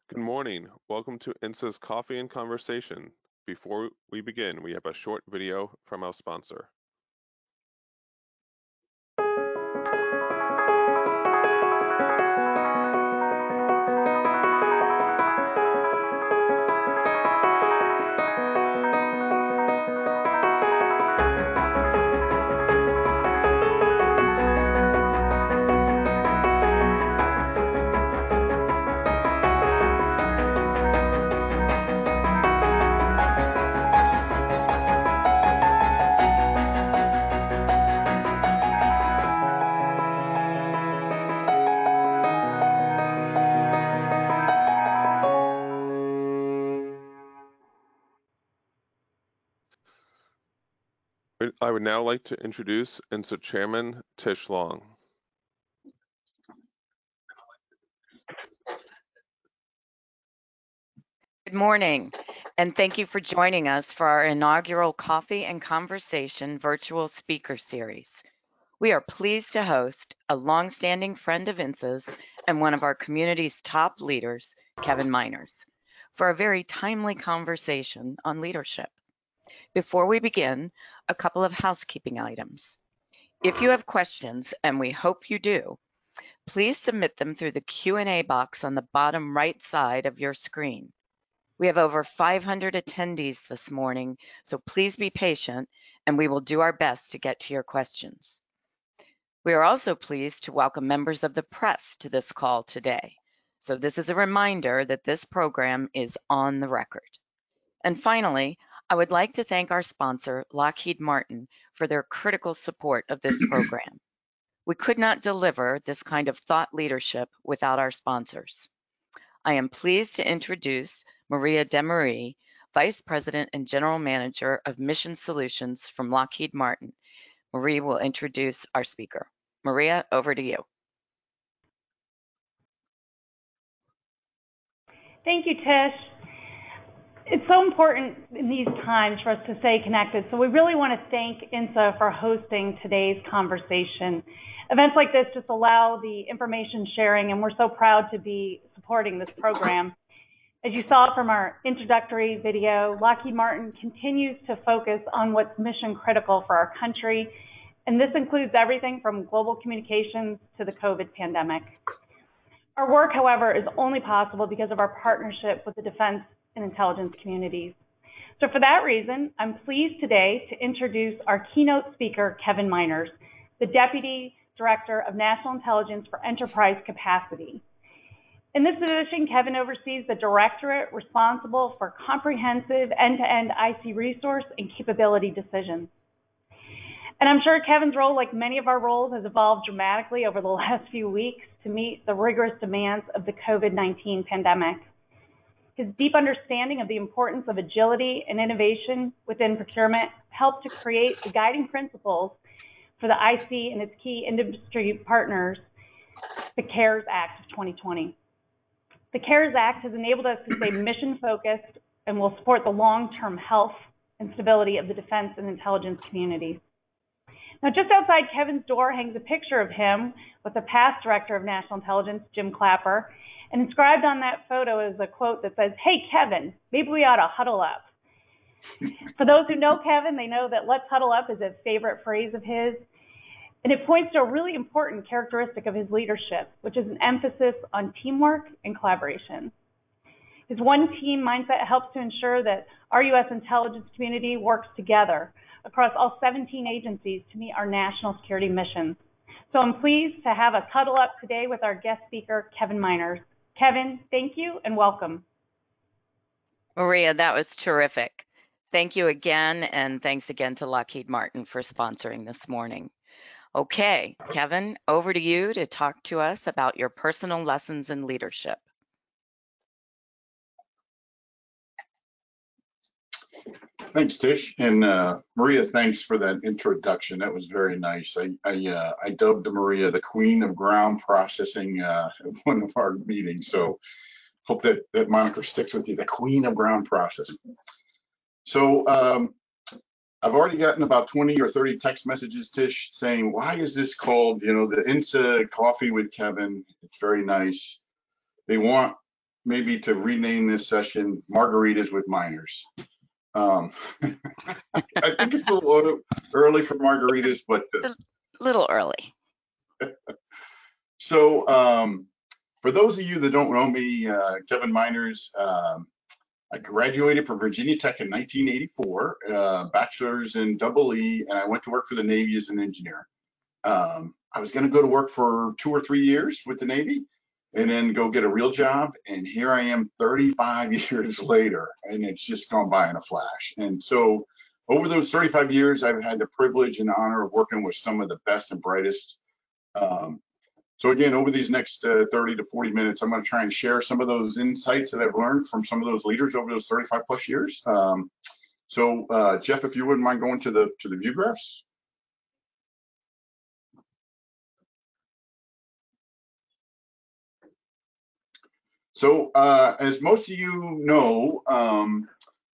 Good morning. Welcome to INSA's Coffee and Conversation. Before we begin, we have a short video from our sponsor. I would now like to introduce INSA Chairman Tish Long. Good morning, and thank you for joining us for our inaugural Coffee and Conversation virtual speaker series. We are pleased to host a longstanding friend of INSA's and one of our community's top leaders, Kevin Miners, for a very timely conversation on leadership. Before we begin, a couple of housekeeping items. If you have questions, and we hope you do, please submit them through the Q&A box on the bottom right side of your screen. We have over 500 attendees this morning, so please be patient and we will do our best to get to your questions. We are also pleased to welcome members of the press to this call today. So this is a reminder that this program is on the record. And finally, I would like to thank our sponsor, Lockheed Martin, for their critical support of this program. We could not deliver this kind of thought leadership without our sponsors. I am pleased to introduce Maria DeMarie, Vice President and General Manager of Mission Solutions from Lockheed Martin. Marie will introduce our speaker. Maria, over to you. Thank you, Tish. It's so important in these times for us to stay connected, so we really want to thank INSA for hosting today's conversation. Events like this just allow the information sharing, and we're so proud to be supporting this program. As you saw from our introductory video, Lockheed Martin continues to focus on what's mission critical for our country, and this includes everything from global communications to the COVID pandemic. Our work, however, is only possible because of our partnership with the defense and intelligence communities. So for that reason, I'm pleased today to introduce our keynote speaker, Kevin Miners, the Deputy Director of National Intelligence for Enterprise Capacity. In this position, Kevin oversees the directorate responsible for comprehensive end-to-end IC resource and capability decisions. And I'm sure Kevin's role, like many of our roles, has evolved dramatically over the last few weeks to meet the rigorous demands of the COVID-19 pandemic. His deep understanding of the importance of agility and innovation within procurement helped to create the guiding principles for the IC and its key industry partners, the CARES Act of 2020. The CARES Act has enabled us to stay mission-focused and will support the long-term health and stability of the defense and intelligence communities. Now, just outside Kevin's door hangs a picture of him with the past Director of National Intelligence, Jim Clapper, and inscribed on that photo is a quote that says, "Hey, Kevin, maybe we ought to huddle up." For those who know Kevin, they know that "let's huddle up" is a favorite phrase of his. And it points to a really important characteristic of his leadership, which is an emphasis on teamwork and collaboration. His one team mindset helps to ensure that our U.S. intelligence community works together across all 17 agencies to meet our national security missions. So I'm pleased to have a cuddle up today with our guest speaker, Kevin Miners. Kevin, thank you and welcome. Maria, that was terrific. Thank you again, and thanks again to Lockheed Martin for sponsoring this morning. Okay, Kevin, over to you to talk to us about your personal lessons in leadership. Thanks, Tish, and Maria, thanks for that introduction. That was very nice. I dubbed Maria the Queen of Ground Processing at one of our meetings, so hope that moniker sticks with you, the Queen of Ground Processing. So I've already gotten about 20 or 30 text messages, Tish, saying, why is this called, the INSA Coffee with Kevin? It's very nice. They want maybe to rename this session Margaritas with Minors. I think it's a little early for margaritas, but It's a little early. So for those of you that don't know me, Kevin Miners, I graduated from Virginia Tech in 1984, bachelor's in EE, and I went to work for the Navy as an engineer. I was going to go to work for 2 or 3 years with the Navy and then go get a real job. And here I am 35 years later, and it's just gone by in a flash. And so over those 35 years, I've had the privilege and honor of working with some of the best and brightest. So again, over these next 30 to 40 minutes, I'm going to try and share some of those insights that I've learned from some of those leaders over those 35 plus years. So Jeff, if you wouldn't mind going to the view graphs. So as most of you know,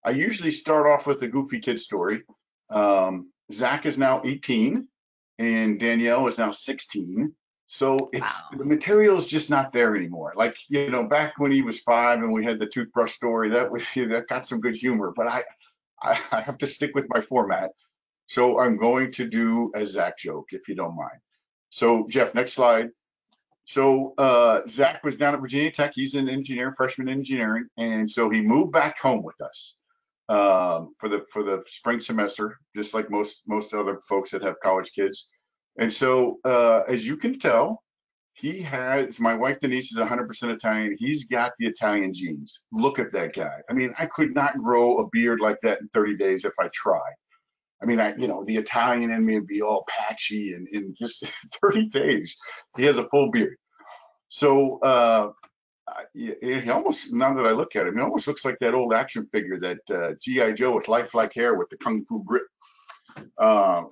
I usually start off with a goofy kid story. Zack is now 18 and Danielle is now 16. So it's the material is just not there anymore. Like, you know, back when he was 5 and we had the toothbrush story, that got some good humor, but I have to stick with my format. So I'm going to do a Zack joke, if you don't mind. So Jeff, next slide. So Zack was down at Virginia Tech. He's an engineer, freshman in engineering, and so he moved back home with us for the spring semester, just like most other folks that have college kids. And so as you can tell, he has, my wife Denise is 100% Italian. He's got the Italian genes. Look at that guy. I mean, I could not grow a beard like that in 30 days if I tried. I mean, you know, the Italian in me would be all patchy, and in just 30 days, he has a full beard. So he almost, now that I look at him, he almost looks like that old action figure, that G.I. Joe with lifelike hair with the Kung Fu grip.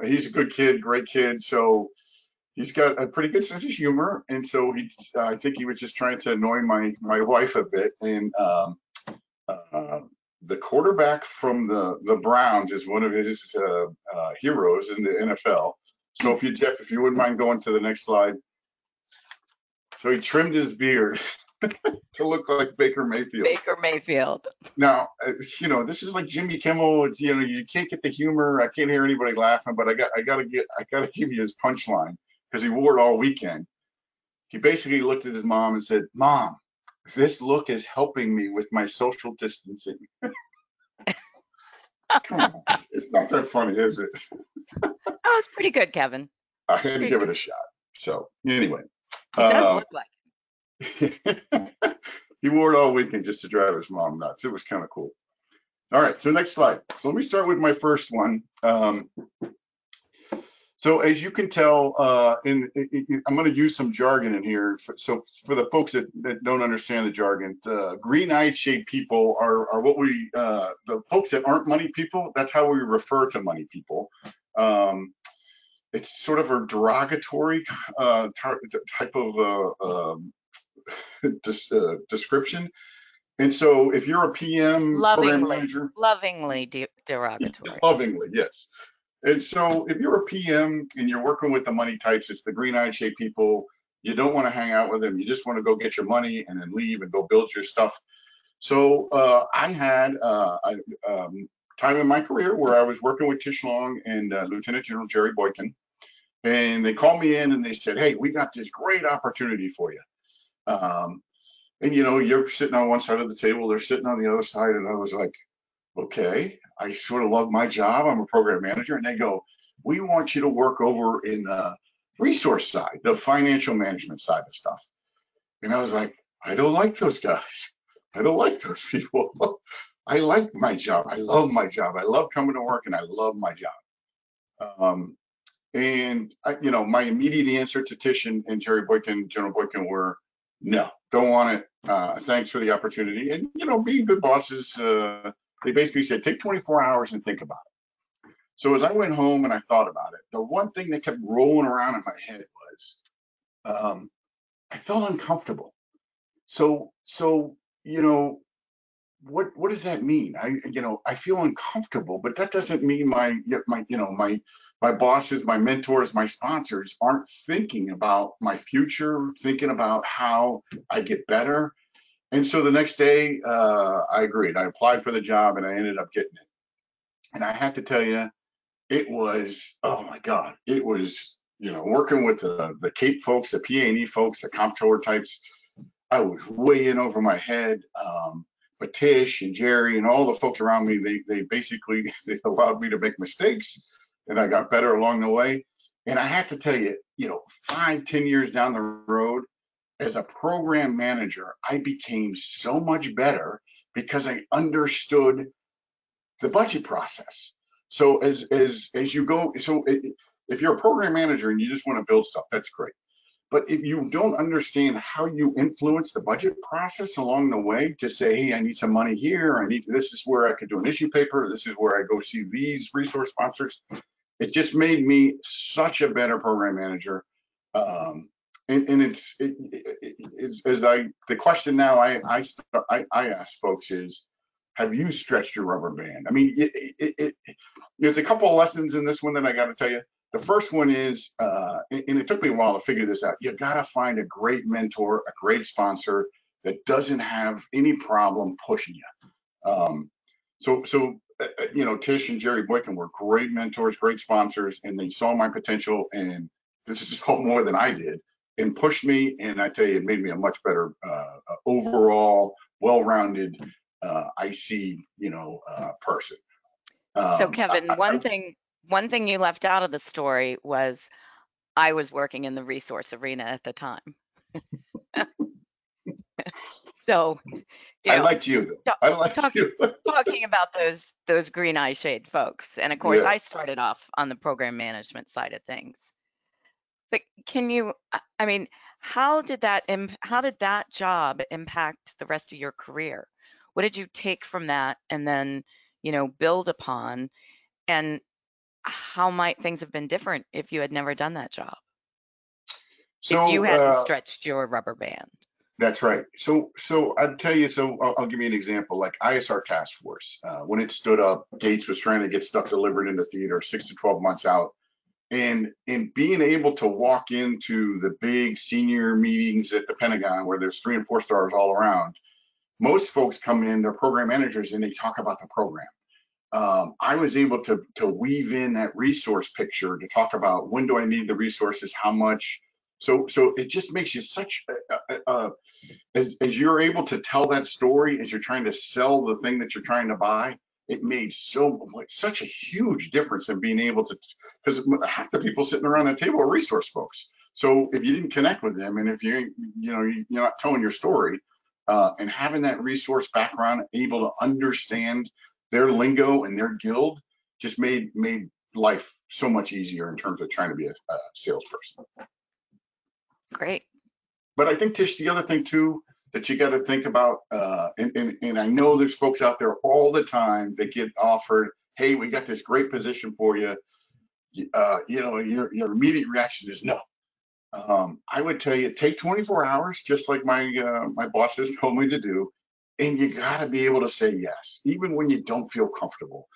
He's a good kid, great kid. So he's got a pretty good sense of humor. And so I think he was just trying to annoy my wife a bit. And the quarterback from the Browns is one of his heroes in the NFL. So Jeff, if you wouldn't mind going to the next slide. So he trimmed his beard to look like Baker Mayfield. Baker Mayfield. Now, you know, this is like Jimmy Kimmel. It's, you know, you can't get the humor. I can't hear anybody laughing, but I gotta give you his punchline, because he wore it all weekend. He basically looked at his mom and said, "Mom, this look is helping me with my social distancing." Come on, it's not that funny, is it? That was pretty good, Kevin. I had to give it a shot. So anyway. He does look like it. He wore it all weekend just to drive his mom nuts. It was kind of cool. All right, so next slide. So let me start with my first one. So as you can tell, I'm going to use some jargon in here. So for the folks that don't understand the jargon, green-eyed shade people are what we, the folks that aren't money people, that's how we refer to money people. It's sort of a derogatory type of description. And so if you're a PM, program manager, lovingly derogatory. Lovingly, yes. And so if you're a PM and you're working with the money types, it's the green-eyed shade people. You don't want to hang out with them. You just want to go get your money and then leave and go build your stuff. So I had time in my career where I was working with Tish Long and Lieutenant General Jerry Boykin, and they called me in and they said, "Hey, we got this great opportunity for you." And you know, you're sitting on one side of the table, they're sitting on the other side, and I was like, okay, I sort of love my job. I'm a program manager, and they go, "We want you to work over in the resource side, the financial management side of stuff." And I was like, I don't like those guys. I don't like those people. I like my job. I love my job. I love coming to work, and I love my job. And you know, my immediate answer to Tish and Jerry Boykin, General Boykin, were, "No, don't want it. Thanks for the opportunity." And you know, being good bosses, they basically said, "Take 24 hours and think about it." So as I went home and I thought about it, the one thing that kept rolling around in my head was, I felt uncomfortable. So you know, what does that mean? I feel uncomfortable, but that doesn't mean my bosses, my mentors, my sponsors aren't thinking about my future, thinking about how I get better. And so the next day, I agreed. I applied for the job and I ended up getting it. And I have to tell you, it was, oh my God, it was, working with the Cape folks, the PA&E folks, the comptroller types. I was way in over my head. But Tish and Jerry and all the folks around me, they basically they allowed me to make mistakes, and I got better along the way. And I have to tell you, 5, 10 years down the road, as a program manager, I became so much better because I understood the budget process. So as you go, if you're a program manager and you just want to build stuff, that's great. But if you don't understand how you influence the budget process along the way to say, hey, I need some money here, this is where I could do an issue paper, this is where I go see these resource sponsors, it just made me such a better program manager. And the question now I ask folks is, have you stretched your rubber band? I mean, there's a couple of lessons in this one that I got to tell you. The first one is, and it took me a while to figure this out, you got to find a great mentor, a great sponsor that doesn't have any problem pushing you. Tish and Jerry Boykin were great mentors, great sponsors, and they saw my potential, and this is all more than I did, and pushed me. And I tell you, it made me a much better overall, well-rounded IC, person. So Kevin, one thing you left out of the story was I was working in the resource arena at the time. So I liked you. I liked you. Talking about those green Eyeshade folks, and of course, Yeah. I started off on the program management side of things. But how did that job impact the rest of your career? What did you take from that and then, build upon? And how might things have been different if you had never done that job? So if you hadn't stretched your rubber band. That's right. So I'd tell you, I'll give you an example, like ISR Task Force. When it stood up, Gates was trying to get stuff delivered into theater 6 to 12 months out. And being able to walk into the big senior meetings at the Pentagon where there's 3 and 4 stars all around, most folks come in, they're program managers, and they talk about the program. I was able to weave in that resource picture to talk about when do I need the resources, how much. So it just makes you such as you're able to tell that story as you're trying to sell the thing that you're trying to buy. It made such a huge difference in being able to, because half the people sitting around the table are resource folks. So if you didn't connect with them, and if you're not telling your story, and having that resource background, able to understand their lingo and their guild, just made life so much easier in terms of trying to be a salesperson. Great. But I think, Tish, the other thing too that you got to think about, and I know there's folks out there all the time that get offered, hey, we got this great position for you. Your immediate reaction is no. I would tell you, take 24 hours, just like my boss has told me to do, and you got to be able to say yes, even when you don't feel comfortable.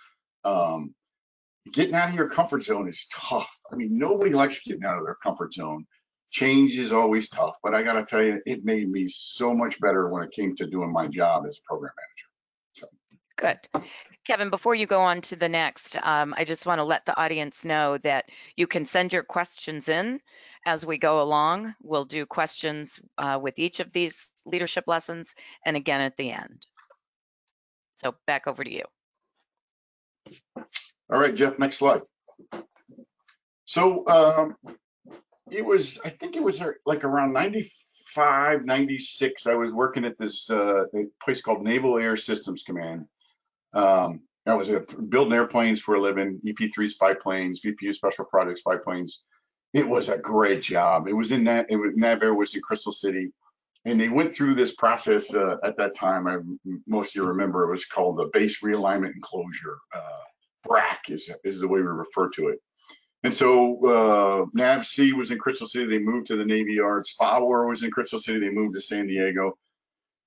Getting out of your comfort zone is tough. I mean, nobody likes getting out of their comfort zone. Change is always tough, but I got to tell you, it made me so much better when it came to doing my job as a program manager. So. Good. Kevin, before you go on to the next, I just want to let the audience know that you can send your questions in as we go along. We'll do questions with each of these leadership lessons and again at the end. So back over to you. All right, Jeff, next slide. So I think it was like around 95, 96, I was working at this place called Naval Air Systems Command. I was building airplanes for a living, EP-3 spy planes, VPU special project spy planes. It was a great job. It was Nav Air was in Crystal City, and they went through this process at that time. Most of you remember it was called the Base Realignment and Closure. BRAC is the way we refer to it. And so Nav C was in Crystal City. They moved to the Navy Yard. SPA-WAR was in Crystal City. They moved to San Diego.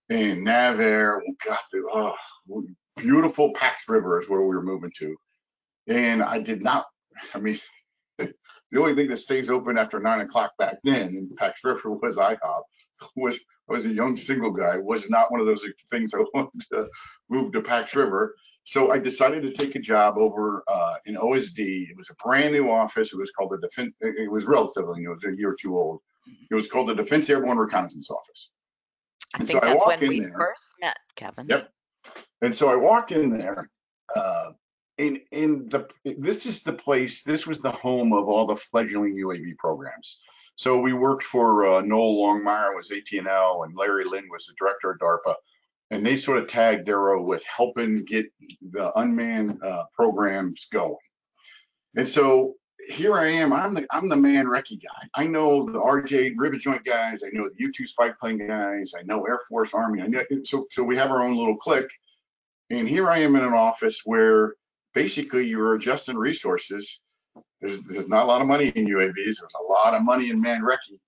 And Nav Air got the beautiful Pax River is where we were moving to. And I did not, The only thing that stays open after 9 o'clock back then in Pax River was IHOP. I was a young single guy, was not one of those things I wanted to move to Pax River. So I decided to take a job over in OSD. It was a brand new office. It was called the Defense. It was relatively new. It was a year or two old. It was called the Defense Airborne Reconnaissance Office. I think that's when we first met, Kevin. Yep. And so I walked in there. This is the place. This was the home of all the fledgling UAV programs. So we worked for Noel Longmire was AT&L, and Larry Lynn was the director of DARPA. And they sort of tagged Darrow with helping get the unmanned programs going. And so here I am. I'm the man recce guy. I know the RJ rivet joint guys. I know the U-2 spike plane guys. I know Air Force, Army. I know, so we have our own little clique. And here I am in an office where basically you're adjusting resources. There's not a lot of money in UAVs. There's a lot of money in man recce.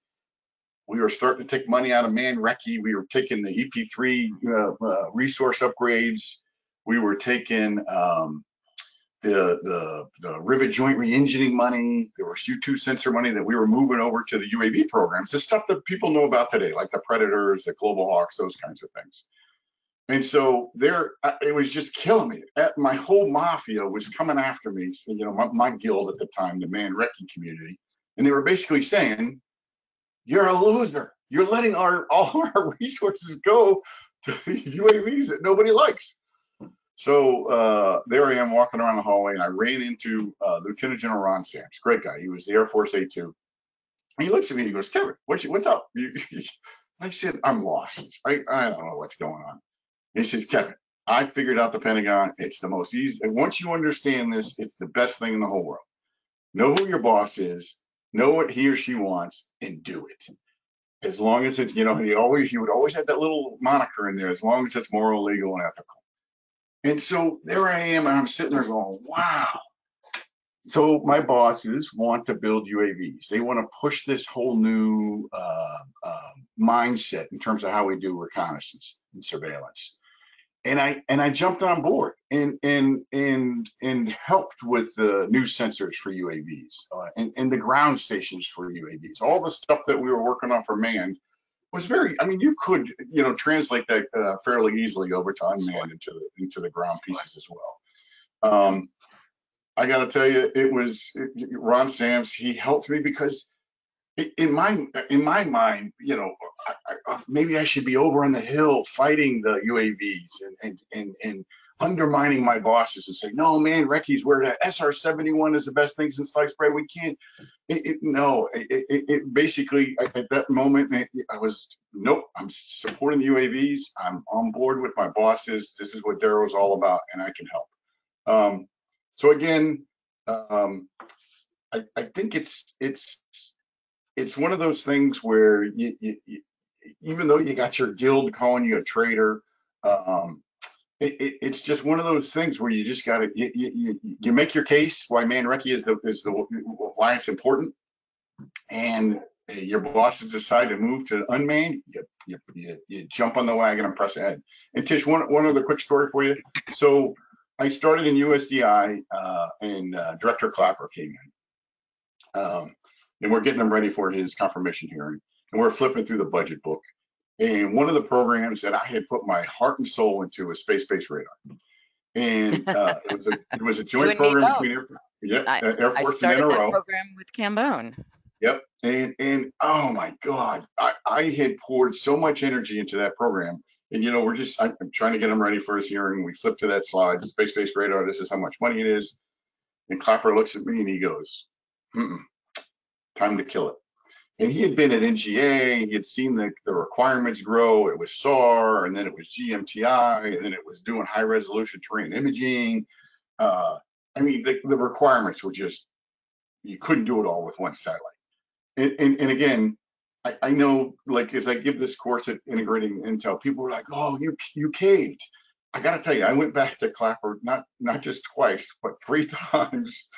We were starting to take money out of man recce. We were taking the EP3 resource upgrades. We were taking the rivet joint re-engineering money. There was U-2 sensor money that we were moving over to the UAV programs. The stuff that people know about today, like the Predators, the Global Hawks, those kinds of things. And so there, it was just killing me. My whole mafia was coming after me. So, you know, my guild at the time, the man recce community, and they were basically saying, "You're a loser. You're letting all our resources go to the UAVs that nobody likes." So there I am walking around the hallway, and I ran into Lieutenant General Ron Sams, great guy. He was the Air Force A2. And he looks at me and he goes, "Kevin, what's up?" I said, "I'm lost. I don't know what's going on." He said, "Kevin, I figured out the Pentagon. It's the most easy. And once you understand this, it's the best thing in the whole world. Know who your boss is, know what he or she wants, and do it. As long as it's, you know," he would always have that little moniker in there, "as long as it's moral, legal, and ethical." And so there I am, and I'm sitting there going, wow. So my bosses want to build UAVs. They want to push this whole new mindset in terms of how we do reconnaissance and surveillance. And I jumped on board and helped with the new sensors for UAVs and the ground stations for UAVs. All the stuff that we were working on for manned was very, I mean, you could, you know, translate that fairly easily over to unmanned into the ground pieces as well. I got to tell you, Ron Sams. He helped me because in my mind, you know, maybe I should be over on the hill fighting the UAVs and undermining my bosses and say, "No, man, recce's where the SR-71 is the best thing since sliced bread. We can't." It basically at that moment I was, nope, I'm supporting the UAVs. I'm on board with my bosses. This is what Darrow's all about, and I can help. So again, I think it's one of those things where you even though you got your guild calling you a traitor, it's just one of those things where you just got to you make your case why man recce is the why it's important, and your bosses decide to move to unmanned. You jump on the wagon and press ahead. And Tish, one other quick story for you. So I started in USDI, and Director Clapper came in. And we're getting him ready for his confirmation hearing. And we're flipping through the budget book. And one of the programs that I had put my heart and soul into was space-based radar. And it was a joint program between Air Force and NRO. That program with Cambone. Yep. And oh my God, I had poured so much energy into that program. And you know, I'm trying to get him ready for his hearing. We flip to that slide, space-based radar. This is how much money it is. And Clapper looks at me and he goes, "Time to kill it." And he had been at NGA. He had seen the requirements grow. It was SAR, and then it was GMTI, and then it was doing high resolution terrain imaging. I mean, the requirements were just, you couldn't do it all with one satellite. And again, I know, like, as I give this course at Integrating Intel, people were like, "Oh, you caved." I got to tell you, I went back to Clapper not just twice, but 3 times,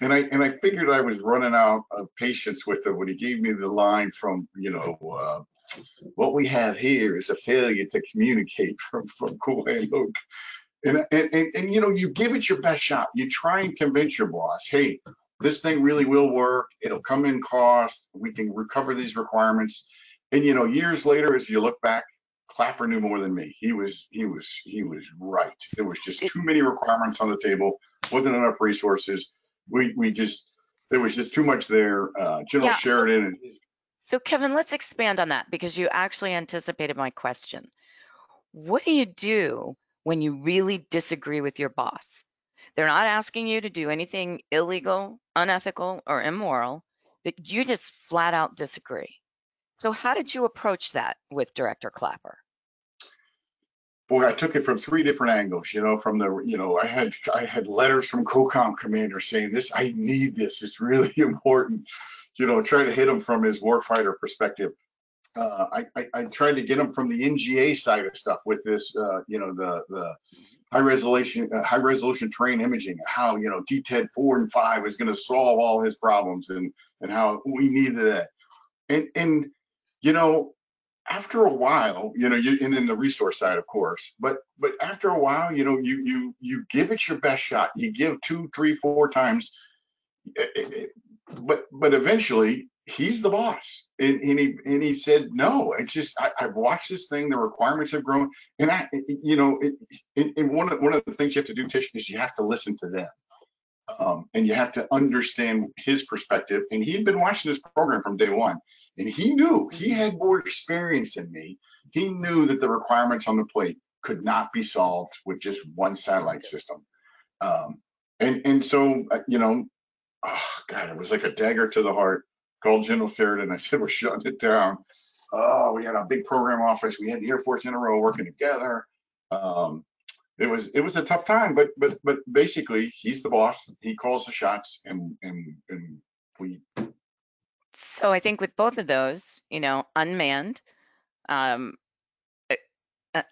and I figured I was running out of patience with it when he gave me the line from, you know, "What we have here is a failure to communicate" from Kuwait Luke. And you know, you give it your best shot. You try and convince your boss, "Hey, this thing really will work. It'll come in cost. We can recover these requirements. And years later, as you look back, Clapper knew more than me. He was right. There was just too many requirements on the table. Wasn't enough resources. There was just too much there. General Sheridan. So Kevin, let's expand on that because you actually anticipated my question. What do you do when you really disagree with your boss? They're not asking you to do anything illegal, unethical, or immoral, but you just flat out disagree. So how did you approach that with Director Clapper? Boy, I took it from 3 different angles. From the, I had letters from COCOM commander saying this, I need this. It's really important. Try to hit him from his warfighter perspective. I tried to get him from the NGA side of stuff with this, the high resolution terrain imaging, how, DTED 4 and 5 is going to solve all his problems and how we needed that. And after a while, and in the resource side, of course, but after a while, you give it your best shot. You give 2, 3, 4 times, but eventually he's the boss. And he said, no, it's just, I've watched this thing, the requirements have grown. And one of the things you have to do, Tish, is you have to listen to them. And you have to understand his perspective. And he'd been watching this program from day one. And he knew he had more experience than me. He knew that the requirements on the plate could not be solved with just one satellite system. And so, oh God, it was like a dagger to the heart. Called General Sheridan. I said, we're shutting it down. Oh, we had a big program office. We had the Air Force in a row working together. It was a tough time, but basically he's the boss. He calls the shots, and we. So I think with both of those, unmanned, an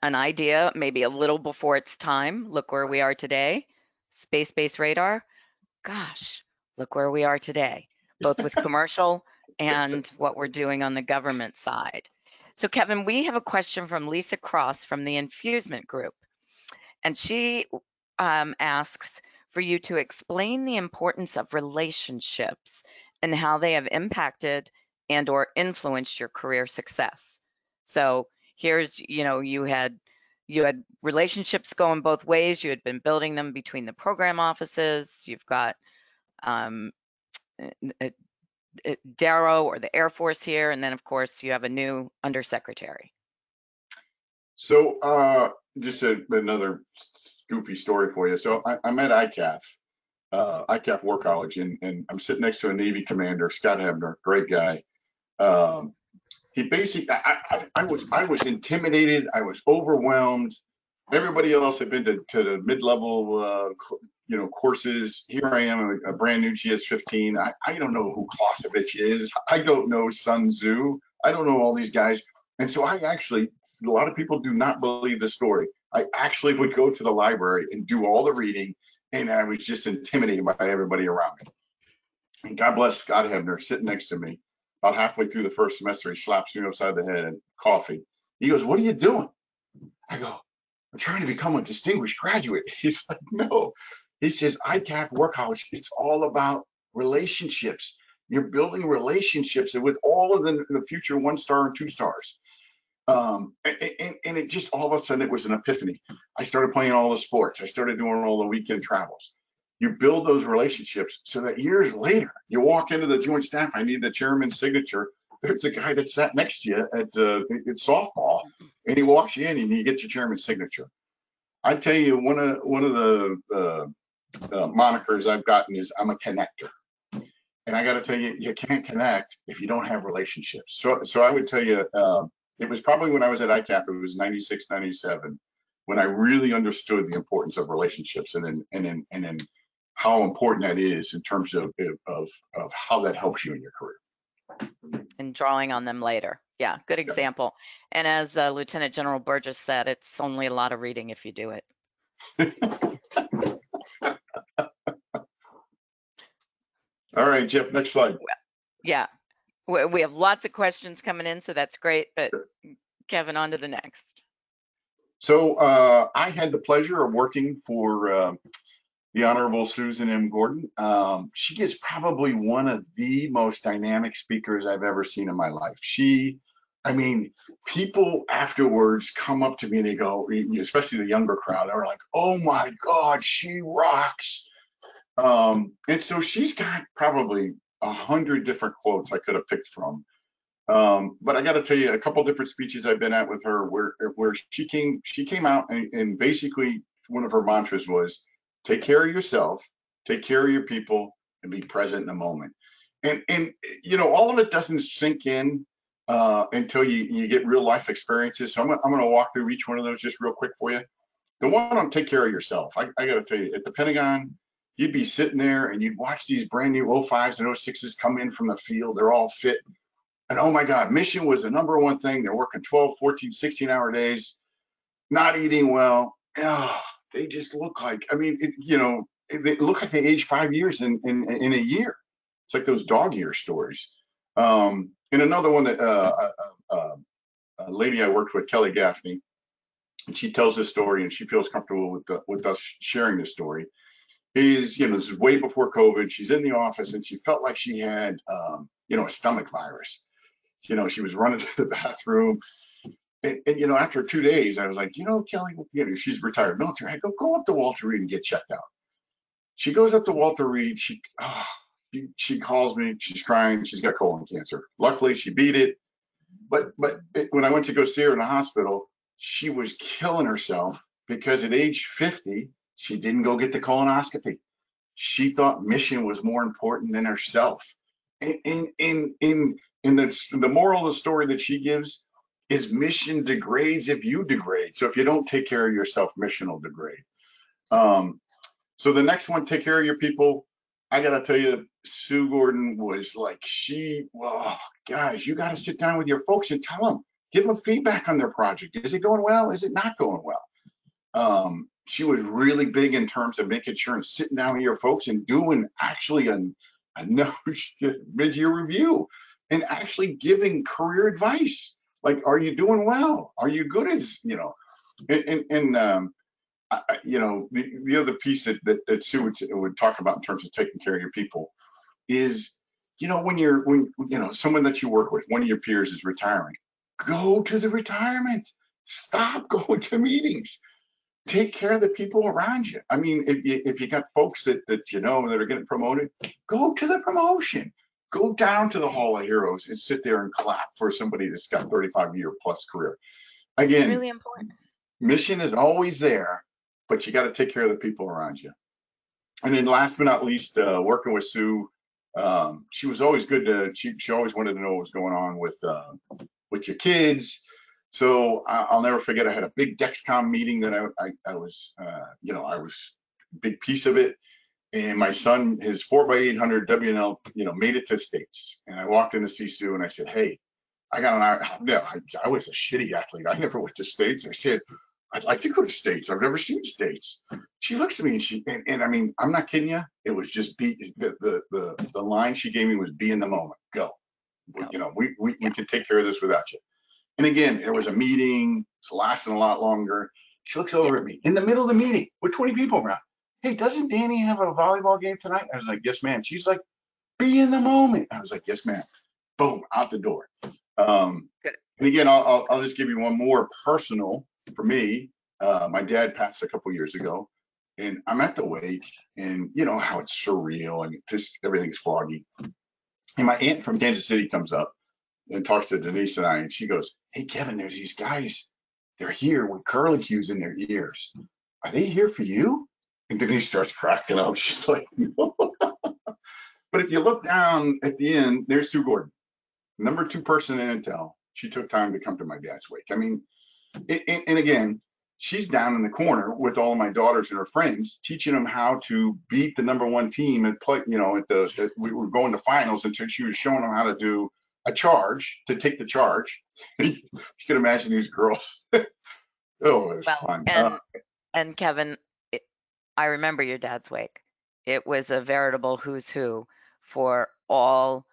idea maybe a little before its time. Look where we are today. Space-based radar. Gosh, look where we are today, both with commercial and what we're doing on the government side. So Kevin, we have a question from Lisa Cross from the Infusement Group. And she asks for you to explain the importance of relationships and how they have impacted and or influenced your career success. So here's, you had relationships going both ways. You had been building them between the program offices. You've got Darrow or the Air Force here, and then of course you have a new undersecretary. So just another goofy story for you. So I'm at ICAF War College, and I'm sitting next to a Navy commander, Scott Hebner, great guy. He basically, I was intimidated. I was overwhelmed. Everybody else had been to the mid-level, courses. Here I am, a brand new GS-15. I don't know who Clausewitz is. I don't know Sun Tzu. I don't know all these guys. And so a lot of people do not believe the story. I actually would go to the library and do all the reading, and I was just intimidated by everybody around me. And God bless Scott Hebner sitting next to me. About halfway through the first semester, he slaps me upside the head and coffee. He goes, "What are you doing?" I go, "I'm trying to become a distinguished graduate." He's like, "No." He says, ICAF War College, it's all about relationships. You're building relationships with all of the future 1-star and 2-stars. And it just all of a sudden, it was an epiphany. I started playing all the sports. I started doing all the weekend travels. You build those relationships so that years later, you walk into the Joint Staff, I need the chairman's signature. There's a guy that sat next to you at softball, and he walks you in and you get your chairman's signature. I tell you, one of the monikers I've gotten is I'm a connector. And I got to tell you, you can't connect if you don't have relationships. So I would tell you, it was probably when I was at ICAP, it was 96, 97, when I really understood the importance of relationships and then how important that is in terms of how that helps you in your career. And drawing on them later. Yeah, good example. And as Lieutenant General Burgess said, it's only a lot of reading if you do it. All right, Jeff, next slide. Yeah, we have lots of questions coming in, so that's great. But Kevin, on to the next. So I had the pleasure of working for the Honorable Susan M. Gordon. She is probably one of the most dynamic speakers I've ever seen in my life. I mean, people afterwards come up to me and they go, especially the younger crowd, they're like, "Oh my God, she rocks." And so she's got probably 100 different quotes I could have picked from. But I got to tell you, a couple different speeches I've been at with her, where she came out and basically one of her mantras was, "Take care of yourself, take care of your people, and be present in the moment." And all of it doesn't sink in until you get real life experiences. So I'm gonna walk through each one of those just real quick for you. The one on take care of yourself. I got to tell you, at the Pentagon, you'd be sitting there and you'd watch these brand new O5s and O6s come in from the field. They're all fit. And oh my God, mission was the number one thing. They're working 12, 14, 16-hour days, not eating well. Oh, they just look like, I mean, they look like they aged 5 years in a year. It's like those dog year stories. And another one that a lady I worked with, Kelly Gaffney, and she tells this story and she feels comfortable with us sharing this story. This is way before COVID. She's in the office and she felt like she had, a stomach virus. She was running to the bathroom. And after 2 days, I was like, Kelly, she's retired military. I go up to Walter Reed and get checked out. She goes up to Walter Reed. She calls me. She's crying. She's got colon cancer. Luckily, she beat it. But when I went to go see her in the hospital, she was killing herself because at age 50, she didn't go get the colonoscopy. She thought mission was more important than herself. And the moral of the story that she gives is mission degrades if you degrade. So if you don't take care of yourself, mission will degrade. So the next one, take care of your people. I got to tell you, Sue Gordon was like, well, guys, you got to sit down with your folks and give them feedback on their project. Is it going well? Is it not going well? She was really big in terms of making sure and sitting down with your folks and doing actually a mid-year review and actually giving career advice. Like, are you doing well? Are you good as, the other piece that Sue would talk about in terms of taking care of your people is, when someone that you work with, one of your peers is retiring, go to the retirement. Stop going to meetings. Take care of the people around you. I mean, if you got folks that that are getting promoted, go to the promotion. Go down to the Hall of Heroes and sit there and clap for somebody that's got 35-year plus career. Again, it's really important. Mission is always there, but you got to take care of the people around you. And then last but not least, working with Sue, she was always good she always wanted to know what was going on with your kids. So I'll never forget, I had a big Dexcom meeting that I was a big piece of it. And my son, his 4x800 WNL, made it to the States. And I walked in to see Sue and I said, "Hey, I was a shitty athlete. I never went to States." I said, "I'd like to go to States. I've never seen States." She looks at me and I mean, I'm not kidding you. It was just the line she gave me was, "Be in the moment. Go. We can take care of this without you." And again, there was a meeting, it's lasting a lot longer. She looks over at me in the middle of the meeting with 20 people around. "Hey, doesn't Danny have a volleyball game tonight?" I was like, "Yes, ma'am." She's like, "Be in the moment." I was like, "Yes, ma'am." Boom, out the door. And again, I'll just give you one more personal for me. My dad passed a couple years ago, and I'm at the wake, and you know how it's surreal and just everything's foggy. And my aunt from Kansas City comes up and talks to Denise and I, and she goes, "Hey, Kevin, there's these guys. They're here with curlicues in their ears. Are they here for you?" And Denise starts cracking up. She's like, "No." But if you look down at the end, there's Sue Gordon, number 2 person in Intel. She took time to come to my dad's wake. I mean, and again, she's down in the corner with all of my daughters and her friends, teaching them how to beat the number 1 team and play. We were going to finals, and so she was showing them how to do a charge, to take the charge. You can imagine these girls. Oh, it was fun. And Kevin, I remember your dad's wake. It was a veritable who's who for all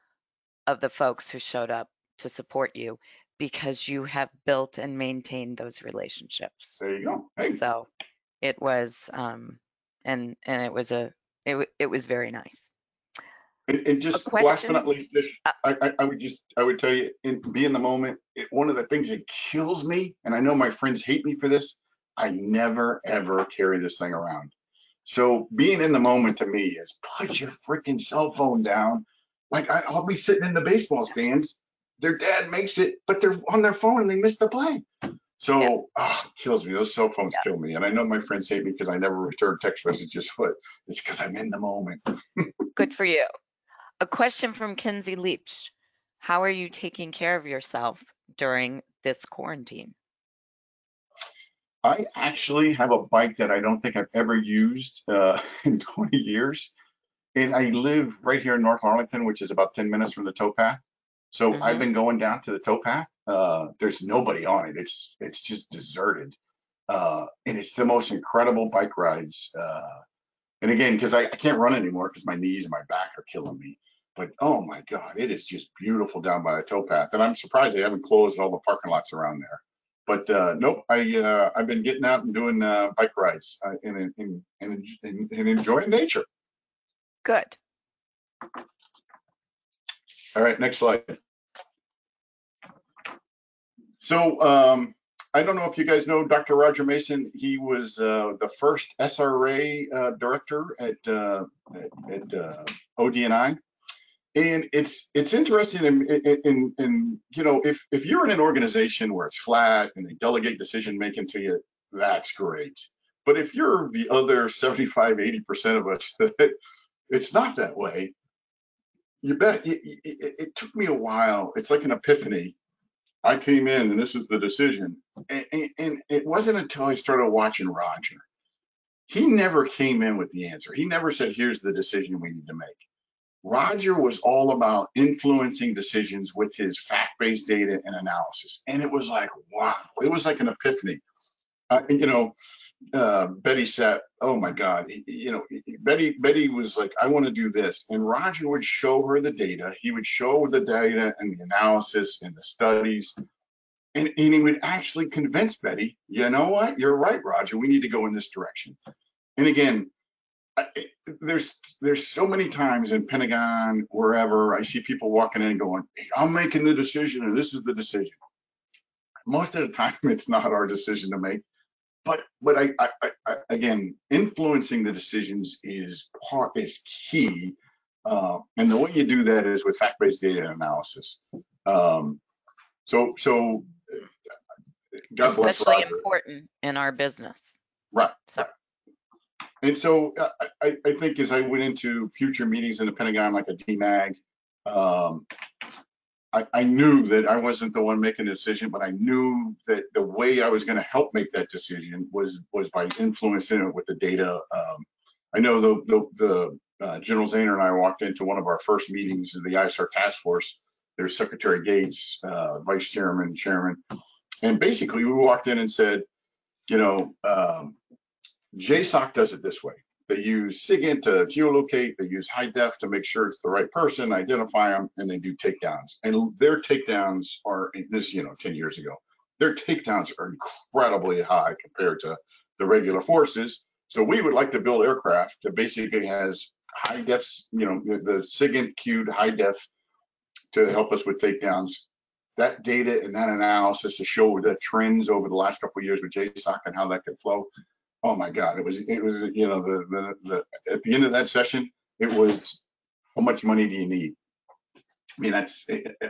of the folks who showed up to support you, because you have built and maintained those relationships. There you go. Hey. So it was and it was very nice. And A just last but question? not least, I would tell you, be in the moment. One of the things that kills me, and I know my friends hate me for this, I never ever carry this thing around. So being in the moment to me is put your freaking cell phone down. Like I'll be sitting in the baseball stands, their dad makes it, but they're on their phone and they miss the play. Yep. So kills me. Those cell phones Yeah. kill me. And I know my friends hate me because I never return text messages, but it's because I'm in the moment. Good for you. A question from Kenzie Leach. How are you taking care of yourself during this quarantine? I actually have a bike that I don't think I've ever used in 20 years. And I live right here in North Arlington, which is about 10 minutes from the towpath. So I've Mm-hmm. been going down to the towpath. There's nobody on it. It's just deserted. And it's the most incredible bike rides. And again, because I can't run anymore because my knees and my back are killing me. But oh my God, it is just beautiful down by the towpath. And I'm surprised they haven't closed all the parking lots around there. But nope, I've been getting out and doing bike rides and enjoying nature. Good. All right, next slide. So I don't know if you guys know Dr. Roger Mason. He was the first SRA director at ODNI. And it's interesting in you know, if you're in an organization where it's flat and they delegate decision making to you, that's great. But if you're the other 75–80% of us that it's not that way, you bet it took me a while. It's like an epiphany. I came in and this is the decision. And it wasn't until I started watching Roger. He never came in with the answer. He never said, here's the decision we need to make. Roger was all about influencing decisions with his fact-based data and analysis. And it was like, wow, it was like an epiphany. Betty said, oh my God, Betty was like, I want to do this. And Roger would show her the data. He would show her the data and the analysis and the studies. And he would actually convince Betty, you know what, you're right, Roger, we need to go in this direction. And again, there's so many times in Pentagon, wherever, I see people walking in and going, hey, I'm making the decision and this is the decision. Most of the time, it's not our decision to make. But I again, influencing the decisions is key. And the way you do that is with fact-based data analysis. So God bless Especially Roger. important in our business. Right. So. Right. And so I think as I went into future meetings in the Pentagon, like a DMAG, I knew that I wasn't the one making the decision, but I knew that the way I was going to help make that decision was by influencing it with the data. I know the General Zahner and I walked into one of our first meetings of the ISR task force. There's Secretary Gates, Vice Chairman, Chairman, and basically we walked in and said, JSOC does it this way. They use SIGINT to geolocate. They use high def to make sure it's the right person, identify them, and they do takedowns. And their takedowns are, this, 10 years ago, their takedowns are incredibly high compared to the regular forces. So we would like to build aircraft that basically has high defs, the SIGINT queued high def to help us with takedowns. That data and that analysis to show the trends over the last couple of years with JSOC and how that could flow. Oh my God, it was at the end of that session, it was, how much money do you need? I mean, that's,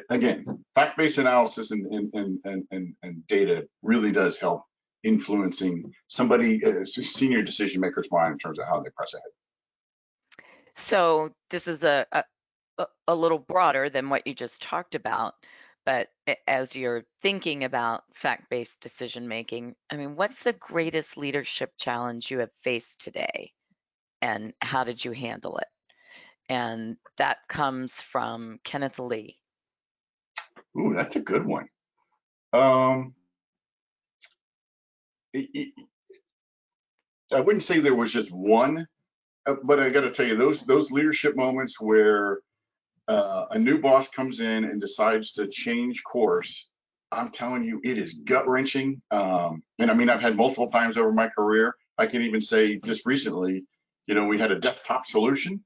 again, fact-based analysis and data really does help influencing somebody, senior decision maker's mind in terms of how they press ahead. So this is a little broader than what you just talked about, but as you're thinking about fact-based decision making, I mean, what's the greatest leadership challenge you have faced today, and how did you handle it? And that comes from Kenneth Lee. Ooh, that's a good one. I wouldn't say there was just one, but I got to tell you, those leadership moments where a new boss comes in and decides to change course, I'm telling you, it is gut wrenching. And I mean, I've had multiple times over my career. I can even say just recently, we had a desktop solution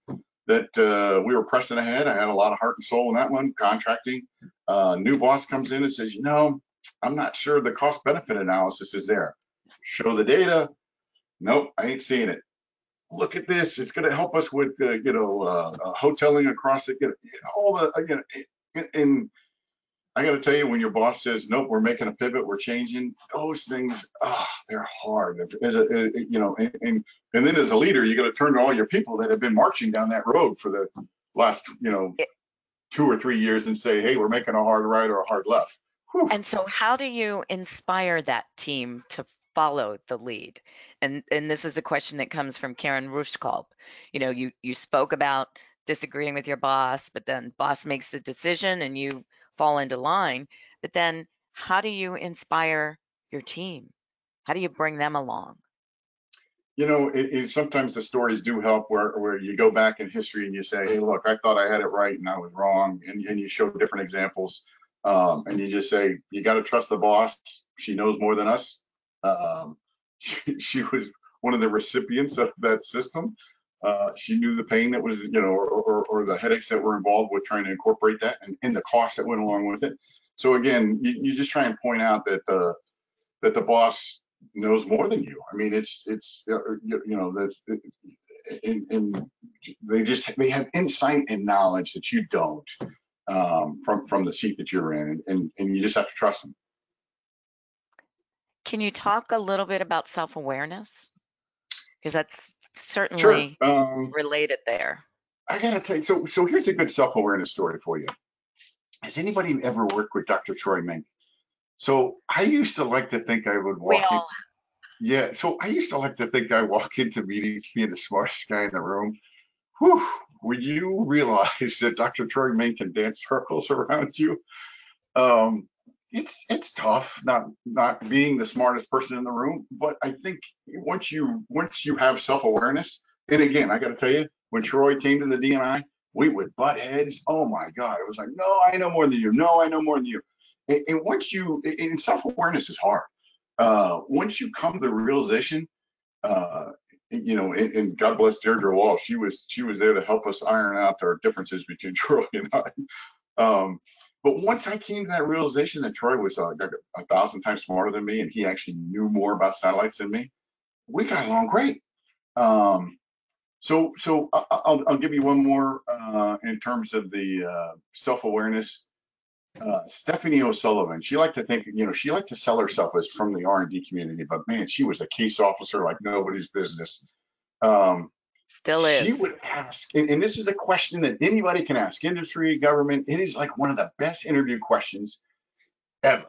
that we were pressing ahead. I had a lot of heart and soul in that one, contracting. New boss comes in and says, I'm not sure the cost benefit analysis is there. Show the data. Nope, I ain't seeing it. Look at this. It's going to help us with, hoteling across it. All the, and I got to tell you, when your boss says, nope, we're making a pivot, we're changing, those things, they're hard. And then as a leader, you got to turn to all your people that have been marching down that road for the last, 2 or 3 years and say, hey, we're making a hard right or a hard left. Whew. And so how do you inspire that team to follow the lead? And this is a question that comes from Karen Rushkolb. You spoke about disagreeing with your boss, but then boss makes the decision and you fall into line. But then how do you inspire your team? How do you bring them along? Sometimes the stories do help where you go back in history and you say, hey, look, I thought I had it right and I was wrong. And you show different examples. And you just say, you got to trust the boss. She knows more than us. She was one of the recipients of that system. She knew the pain that was, or the headaches that were involved with trying to incorporate that and the cost that went along with it. So again, you just try and point out that the boss knows more than you. I mean, they have insight and knowledge that you don't, from the seat that you're in, and you just have to trust them. Can you talk a little bit about self-awareness? Because that's certainly related there. I gotta tell you, so here's a good self-awareness story for you. Has anybody ever worked with Dr. Troy Mink? So I used to like to think I would walk in. Yeah, so I used to like to think I walk into meetings being the smartest guy in the room. Whew, when you realize that Dr. Troy Mink can dance circles around you, it's tough not being the smartest person in the room. But I think once you have self-awareness, and again, I got to tell you, when Troy came to the DNI, we would butt heads. Oh my God, it was like, no, I know more than you. No, I know more than you. And self-awareness is hard. Once you come to the realization, and God bless Deirdre Wall, she was there to help us iron out our differences between Troy and I. But once I came to that realization that Troy was 1,000 times smarter than me, and he actually knew more about satellites than me, we got along great. So I'll give you one more in terms of the self-awareness. Stephanie O'Sullivan, she liked to sell herself as from the R&D community, but man, she was a case officer like nobody's business. Still is. She would ask, and this is a question that anybody can ask, industry, government. It is like one of the best interview questions ever.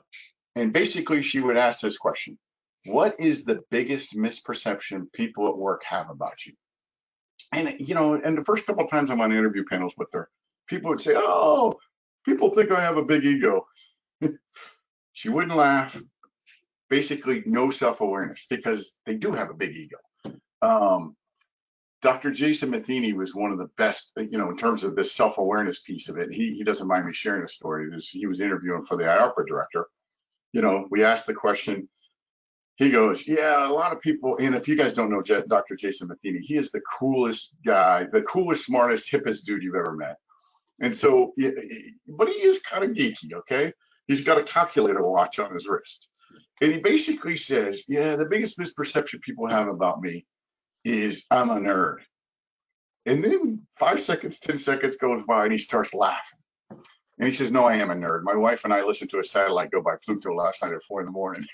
And basically, she would ask this question: what is the biggest misperception people at work have about you? And and the first couple of times I'm on interview panels with her, people would say, "Oh, people think I have a big ego." She wouldn't laugh. Basically, no self-awareness, because they do have a big ego. Dr. Jason Matheny was one of the best, in terms of this self-awareness piece of it. He doesn't mind me sharing a story. He was interviewing for the IARPA director. We asked the question. He goes, yeah, a lot of people, and if you guys don't know Dr. Jason Matheny, he is the coolest guy, the coolest, smartest, hippest dude you've ever met. And so, but he is kind of geeky, okay? He's got a calculator watch on his wrist. And he basically says, yeah, the biggest misperception people have about me is I'm a nerd. And then 5 seconds, 10 seconds goes by and he starts laughing. And he says, no, I am a nerd. My wife and I listened to a satellite go by Pluto last night at 4 a.m.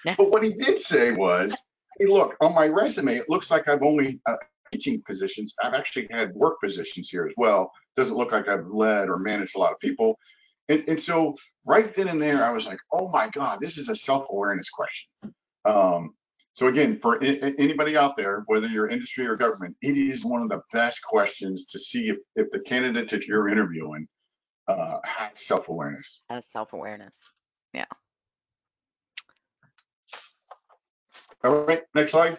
But what he did say was, hey, look, on my resume, it looks like I've only teaching positions. I've actually had work positions here as well. Doesn't look like I've led or managed a lot of people. And so right then and there, I was like, oh my God, this is a self-awareness question. So again, for anybody out there, whether you're industry or government, it is one of the best questions to see if the candidate that you're interviewing has self-awareness. Has self-awareness, yeah. All right, next slide.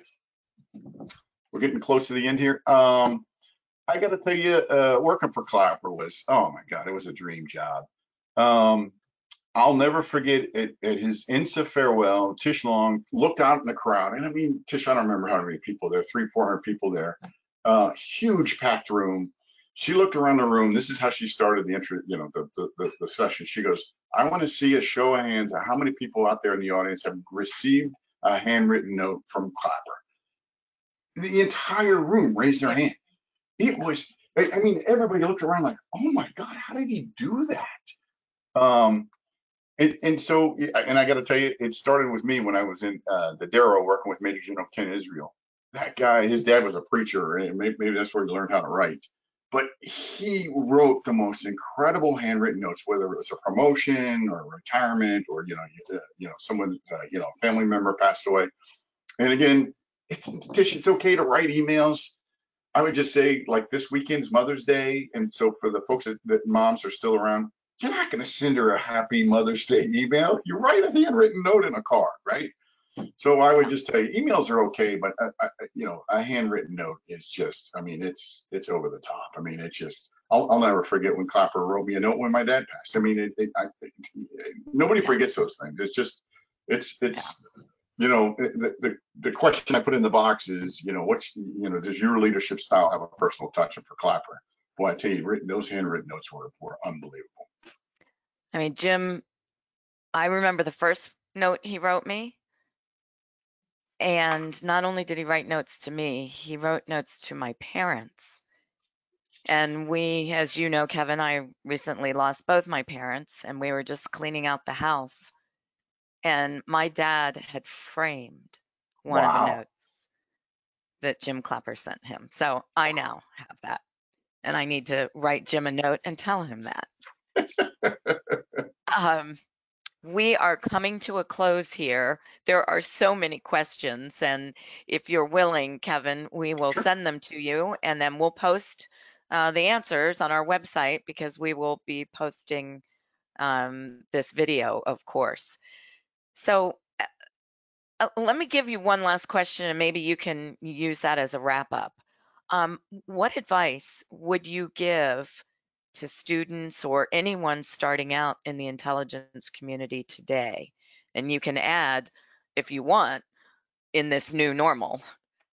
We're getting close to the end here. I got to tell you, working for Clapper was, oh my God, it was a dream job. I'll never forget at his INSA farewell, Tish Long looked out in the crowd. And I mean, Tish, I don't remember how many people there, 300-400 people there, huge packed room. She looked around the room. This is how she started the intro, you know, the session. She goes, I want to see a show of hands of how many people out there in the audience have received a handwritten note from Clapper. The entire room raised their hand. It was, I mean, everybody looked around like, oh my God, how did he do that? And so, and I got to tell you, it started with me when I was in the Darrow working with Major General Ken Israel. That guy, his dad was a preacher, and maybe that's where he learned how to write. But he wrote the most incredible handwritten notes, whether it was a promotion or a retirement, or someone, a family member passed away. And again, Tish, it's okay to write emails. I would just say, like, this weekend's Mother's Day, and so for the folks that moms are still around, you're not going to send her a happy Mother's Day email. You write a handwritten note in a card, right? So I would just tell you, emails are okay, but a handwritten note is just, I mean, it's over the top. I mean, it's just, I'll never forget when Clapper wrote me a note when my dad passed. I mean, nobody forgets those things. It's just, it's. The question I put in the box is, does your leadership style have a personal touch? And for Clapper, boy, I tell you, those handwritten notes were unbelievable. I mean, Jim, I remember the first note he wrote me. And not only did he write notes to me, he wrote notes to my parents. And we, as you know, Kevin, I recently lost both my parents, and we were just cleaning out the house. And my dad had framed one of the Wow. notes that Jim Clapper sent him. So I now have that. And I need to write Jim a note and tell him that. We are coming to a close here. There are so many questions, and if you're willing, Kevin, we will send them to you, and then we'll post the answers on our website, because we will be posting this video, of course. So let me give you one last question, and maybe you can use that as a wrap-up. What advice would you give to students or anyone starting out in the intelligence community today? And you can add, if you want, in this new normal.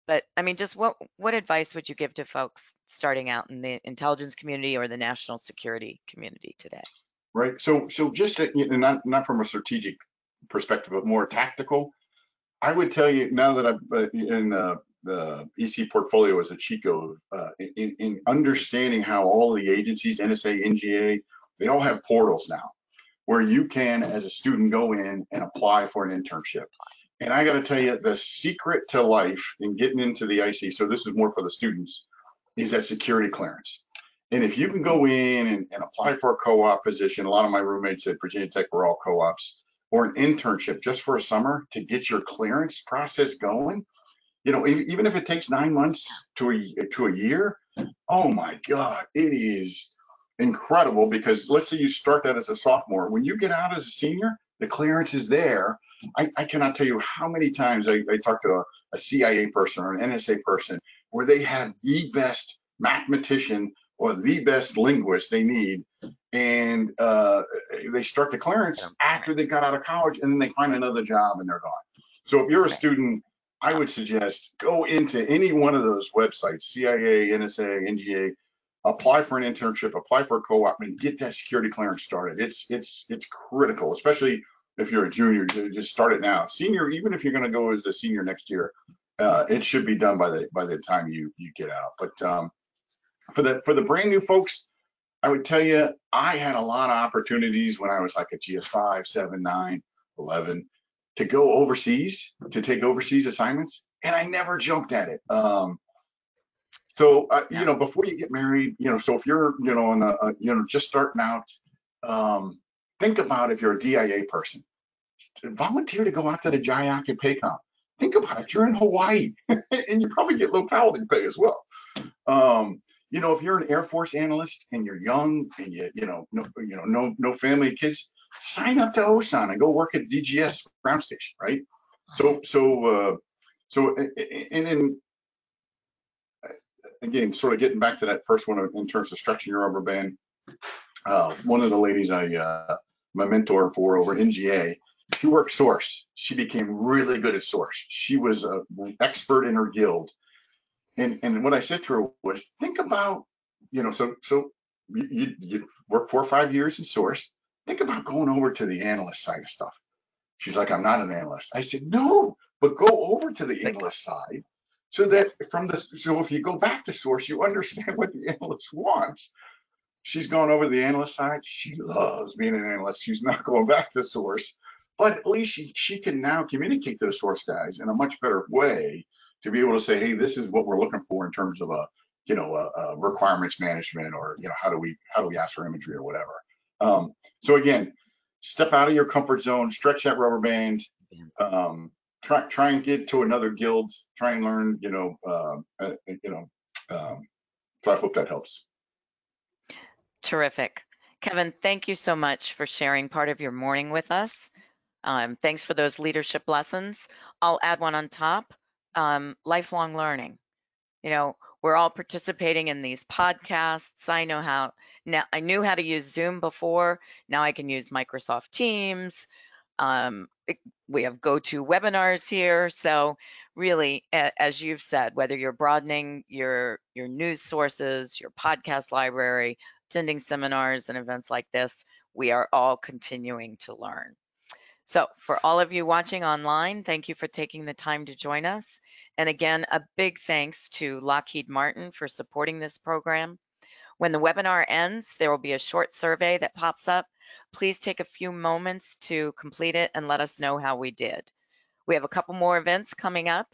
But I mean, just what advice would you give to folks starting out in the intelligence community or the national security community today? Right. So just not from a strategic perspective, but more tactical. I would tell you, now that I'm in the EC portfolio as a Chico, in understanding how all the agencies, NSA, NGA, they all have portals now where you can, as a student, go in and apply for an internship. And I got to tell you, the secret to life in getting into the IC, so this is more for the students, is that security clearance. And if you can go in and apply for a co-op position, a lot of my roommates at Virginia Tech were all co-ops, or an internship just for a summer to get your clearance process going, even if it takes 9 months to a year, oh my God, it is incredible. Because let's say you start that as a sophomore, when you get out as a senior, the clearance is there. I cannot tell you how many times I talked to a CIA person or an NSA person where they have the best mathematician or the best linguist they need, and they start the clearance after they got out of college, and then they find another job and they're gone. So if you're a student, I would suggest go into any one of those websites, CIA, NSA, NGA, apply for an internship, apply for a co-op, and get that security clearance started. It's critical, especially if you're a junior. Just start it now. Senior, even if you're going to go as a senior next year, it should be done by the time you get out. But for the brand new folks, I would tell you, I had a lot of opportunities when I was like a GS5, 7, 9, 11 to go overseas, to take overseas assignments, and I never jumped at it. So before you get married, so if you're, just starting out, think about, if you're a DIA person, volunteer to go out to the JIAC and PACOM. Think about it. You're in Hawaii, and you probably get locality pay as well. If you're an Air Force analyst and you're young and no family and kids, sign up to OSAN and go work at DGS ground station, right? So and then again, sort of getting back to that first one in terms of stretching your rubber band. One of the ladies I my mentor for over NGA. She worked source. She became really good at source. She was an expert in her guild. And what I said to her was, think about, so you work 4 or 5 years in source. Think about going over to the analyst side of stuff. She's like, I'm not an analyst. I said, no, but go over to the analyst side so that so if you go back to source, you understand what the analyst wants. She's gone over to the analyst side. She loves being an analyst. She's not going back to source, but at least she can now communicate to the source guys in a much better way to be able to say, hey, this is what we're looking for in terms of a requirements management, or how do we ask for imagery or whatever. So again, step out of your comfort zone, stretch that rubber band, try and get to another guild, try and learn, so I hope that helps. Terrific. Kevin, thank you so much for sharing part of your morning with us. Thanks for those leadership lessons. I'll add one on top, lifelong learning. We're all participating in these podcasts. I knew how to use Zoom before. Now I can use Microsoft Teams. We have GoToWebinars here. So really, as you've said, whether you're broadening your news sources, your podcast library, attending seminars and events like this, we are all continuing to learn. So for all of you watching online, thank you for taking the time to join us. And again, a big thanks to Lockheed Martin for supporting this program. When the webinar ends, there will be a short survey that pops up. Please take a few moments to complete it and let us know how we did. We have a couple more events coming up.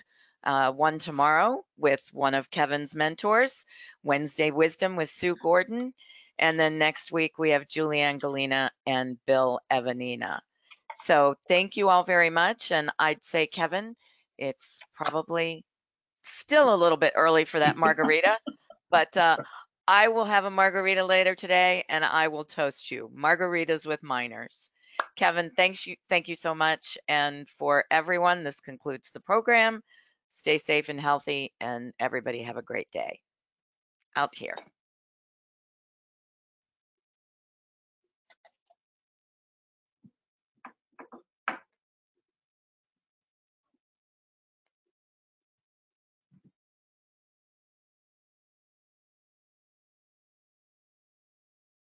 One tomorrow with one of Kevin's mentors, Wednesday Wisdom with Sue Gordon. And then next week we have Julianne Galina and Bill Evanina. So thank you all very much. And I'd say, Kevin, it's probably still a little bit early for that margarita, but I will have a margarita later today and I will toast you. Margaritas with miners. Kevin, thank you so much. And for everyone, this concludes the program. Stay safe and healthy, and everybody have a great day out here.